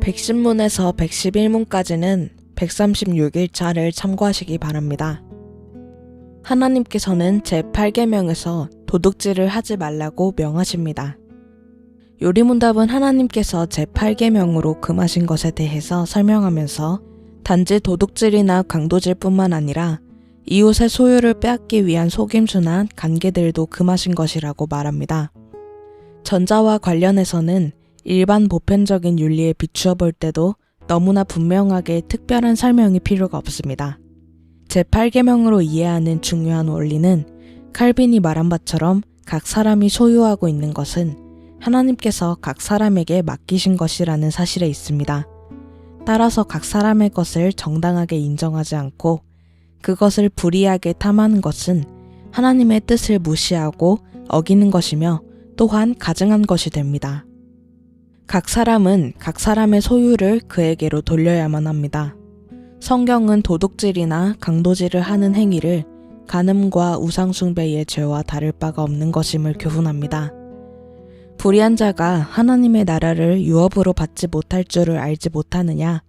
110문에서 111문까지는 136일차를 참고하시기 바랍니다. 하나님께서는 제8계명에서 도둑질을 하지 말라고 명하십니다. 요리문답은 하나님께서 제8계명으로 금하신 것에 대해서 설명하면서 단지 도둑질이나 강도질뿐만 아니라 이웃의 소유를 빼앗기 위한 속임수나 간계들도 금하신 것이라고 말합니다. 전자와 관련해서는 일반 보편적인 윤리에 비추어 볼 때도 너무나 분명하게 특별한 설명이 필요가 없습니다. 제8계명으로 이해하는 중요한 원리는 칼빈이 말한 바처럼 각 사람이 소유하고 있는 것은 하나님께서 각 사람에게 맡기신 것이라는 사실에 있습니다. 따라서 각 사람의 것을 정당하게 인정하지 않고 그것을 불이하게 탐하는 것은 하나님의 뜻을 무시하고 어기는 것이며 또한 가증한 것이 됩니다. 각 사람은 각 사람의 소유를 그에게로 돌려야만 합니다. 성경은 도둑질이나 강도질을 하는 행위를 간음과 우상숭배의 죄와 다를 바가 없는 것임을 교훈합니다. 불의한 자가 하나님의 나라를 유업으로 받지 못할 줄을 알지 못하느냐?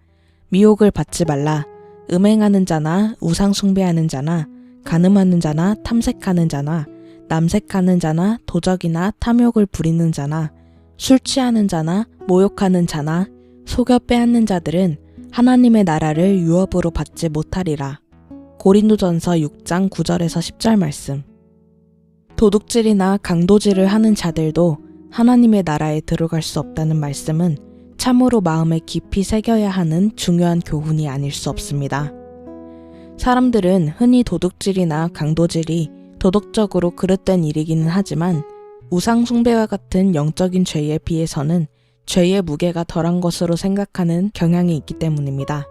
미혹을 받지 말라. 음행하는 자나 우상숭배하는 자나 간음하는 자나 탐색하는 자나 남색하는 자나 도적이나 탐욕을 부리는 자나 술 취하는 자나 모욕하는 자나 속여 빼앗는 자들은 하나님의 나라를 유업으로 받지 못하리라. 고린도전서 6장 9절에서 10절 말씀. 도둑질이나 강도질을 하는 자들도 하나님의 나라에 들어갈 수 없다는 말씀은 참으로 마음에 깊이 새겨야 하는 중요한 교훈이 아닐 수 없습니다. 사람들은 흔히 도둑질이나 강도질이 도덕적으로 그릇된 일이기는 하지만 우상숭배와 같은 영적인 죄에 비해서는 죄의 무게가 덜한 것으로 생각하는 경향이 있기 때문입니다.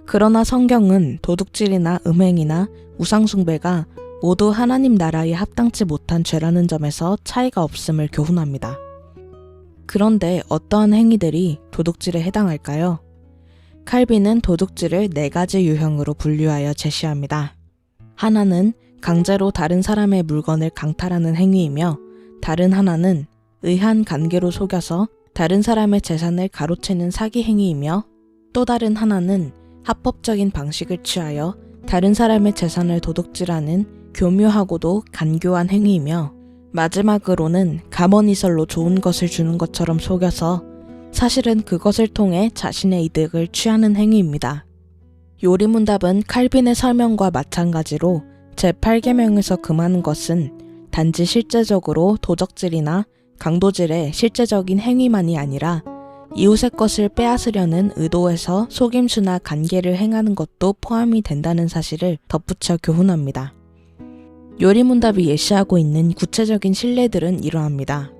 그러나 성경은 도둑질이나 음행이나 우상숭배가 모두 하나님 나라에 합당치 못한 죄라는 점에서 차이가 없음을 교훈합니다. 그런데 어떠한 행위들이 도둑질에 해당할까요? 칼빈은 도둑질을 4가지 유형으로 분류하여 제시합니다. 하나는 강제로 다른 사람의 물건을 강탈하는 행위이며 다른 하나는 의한 관계로 속여서 다른 사람의 재산을 가로채는 사기 행위이며 또 다른 하나는 합법적인 방식을 취하여 다른 사람의 재산을 도둑질하는 교묘하고도 간교한 행위이며 마지막으로는 가머니설로 좋은 것을 주는 것처럼 속여서 사실은 그것을 통해 자신의 이득을 취하는 행위입니다. 요리문답은 칼빈의 설명과 마찬가지로 제8계명에서 금하는 것은 단지 실제적으로 도적질이나 강도질의 실제적인 행위만이 아니라 이웃의 것을 빼앗으려는 의도에서 속임수나 간계를 행하는 것도 포함이 된다는 사실을 덧붙여 교훈합니다. 요리문답이 예시하고 있는 구체적인 실례들은 이러합니다.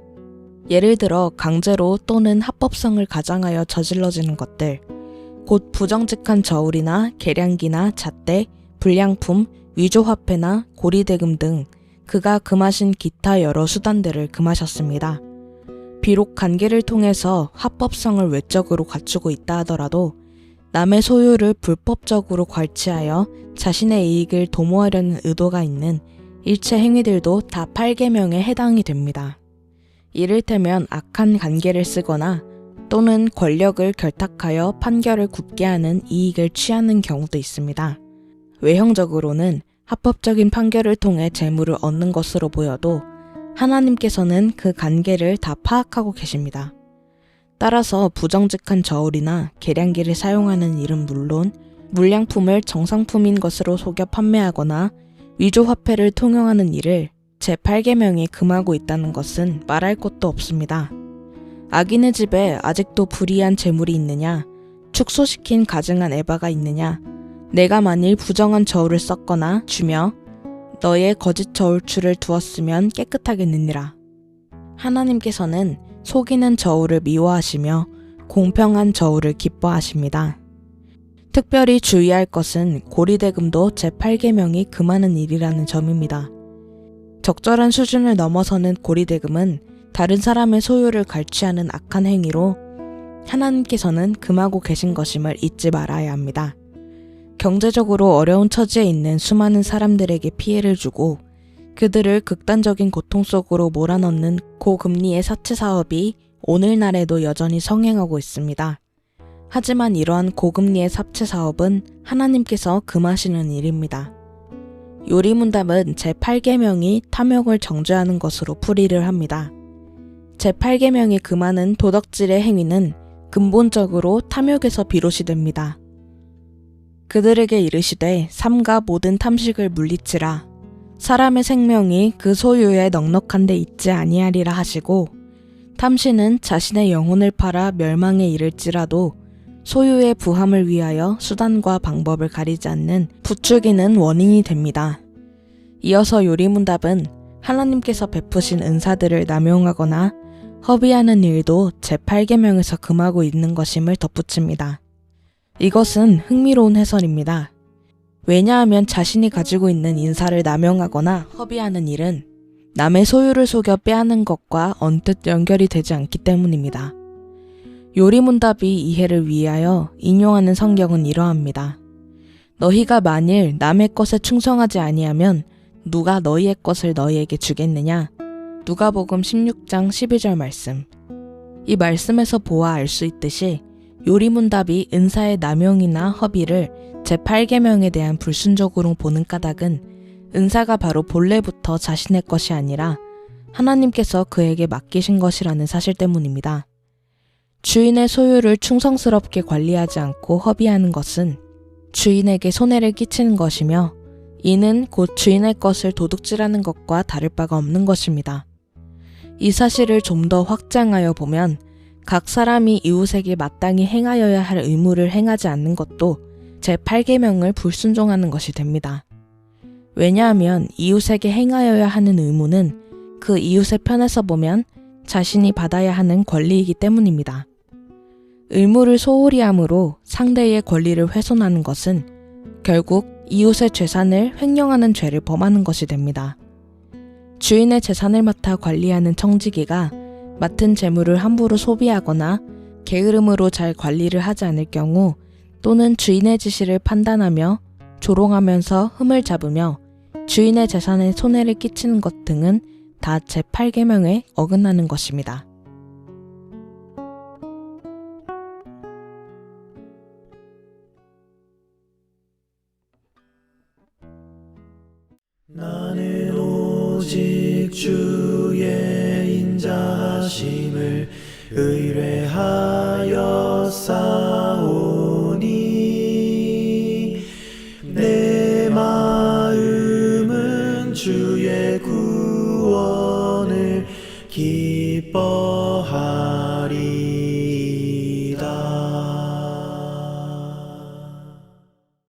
예를 들어 강제로 또는 합법성을 가장하여 저질러지는 것들, 곧 부정직한 저울이나 계량기나 잣대, 불량품, 위조화폐나 고리대금 등 그가 금하신 기타 여러 수단들을 금하셨습니다. 비록 관계를 통해서 합법성을 외적으로 갖추고 있다 하더라도 남의 소유를 불법적으로 괄취하여 자신의 이익을 도모하려는 의도가 있는 일체 행위들도 다 8계명에 해당이 됩니다. 이를테면 악한 관계를 쓰거나 또는 권력을 결탁하여 판결을 굽게 하는 이익을 취하는 경우도 있습니다. 외형적으로는 합법적인 판결을 통해 재물을 얻는 것으로 보여도 하나님께서는 그 관계를 다 파악하고 계십니다. 따라서 부정직한 저울이나 계량기를 사용하는 일은 물론 물량품을 정상품인 것으로 속여 판매하거나 위조화폐를 통용하는 일을 제8계명이 금하고 있다는 것은 말할 것도 없습니다. 악인의 집에 아직도 불의한 재물이 있느냐? 축소시킨 가증한 에바가 있느냐? 내가 만일 부정한 저울을 썼거나 주며 너의 거짓 저울추를 두었으면 깨끗하겠느니라. 하나님께서는 속이는 저울을 미워하시며 공평한 저울을 기뻐하십니다. 특별히 주의할 것은 고리대금도 제8계명이 금하는 일이라는 점입니다. 적절한 수준을 넘어서는 고리대금은 다른 사람의 소유를 갈취하는 악한 행위로 하나님께서는 금하고 계신 것임을 잊지 말아야 합니다. 경제적으로 어려운 처지에 있는 수많은 사람들에게 피해를 주고 그들을 극단적인 고통 속으로 몰아넣는 고금리의 사채 사업이 오늘날에도 여전히 성행하고 있습니다. 하지만 이러한 고금리의 삽채 사업은 하나님께서 금하시는 일입니다. 요리문답은 제8계명이 탐욕을 정죄하는 것으로 풀이를 합니다. 제8계명이 금하는 도덕질의 행위는 근본적으로 탐욕에서 비롯이 됩니다. 그들에게 이르시되 삼가 모든 탐식을 물리치라. 사람의 생명이 그 소유에 넉넉한 데 있지 아니하리라 하시고, 탐시는 자신의 영혼을 팔아 멸망에 이를지라도 소유의 부함을 위하여 수단과 방법을 가리지 않는 부추기는 원인이 됩니다. 이어서 요리문답은 하나님께서 베푸신 은사들을 남용하거나 허비하는 일도 제8계명에서 금하고 있는 것임을 덧붙입니다. 이것은 흥미로운 해설입니다. 왜냐하면 자신이 가지고 있는 인사를 남용하거나 허비하는 일은 남의 소유를 속여 빼앗는 것과 언뜻 연결이 되지 않기 때문입니다. 요리문답이 이해를 위하여 인용하는 성경은 이러합니다. 너희가 만일 남의 것에 충성하지 아니하면 누가 너희의 것을 너희에게 주겠느냐? 누가복음 16장 12절 말씀. 이 말씀에서 보아 알 수 있듯이 요리문답이 은사의 남용이나 허비를 제8계명에 대한 불순종으로 보는 까닭은 은사가 바로 본래부터 자신의 것이 아니라 하나님께서 그에게 맡기신 것이라는 사실 때문입니다. 주인의 소유를 충성스럽게 관리하지 않고 허비하는 것은 주인에게 손해를 끼치는 것이며 이는 곧 주인의 것을 도둑질하는 것과 다를 바가 없는 것입니다. 이 사실을 좀 더 확장하여 보면 각 사람이 이웃에게 마땅히 행하여야 할 의무를 행하지 않는 것도 제8계명을 불순종하는 것이 됩니다. 왜냐하면 이웃에게 행하여야 하는 의무는 그 이웃의 편에서 보면 자신이 받아야 하는 권리이기 때문입니다. 의무를 소홀히 함으로 상대의 권리를 훼손하는 것은 결국 이웃의 재산을 횡령하는 죄를 범하는 것이 됩니다. 주인의 재산을 맡아 관리하는 청지기가 맡은 재물을 함부로 소비하거나 게으름으로 잘 관리를 하지 않을 경우 또는 주인의 지시를 판단하며 조롱하면서 흠을 잡으며 주인의 재산에 손해를 끼치는 것 등은 다 제8계명에 어긋나는 것입니다. 나는 오직 주의 인자하심을 의뢰하여 싸우니 내 마음은 주의 구원을 기다리나이다.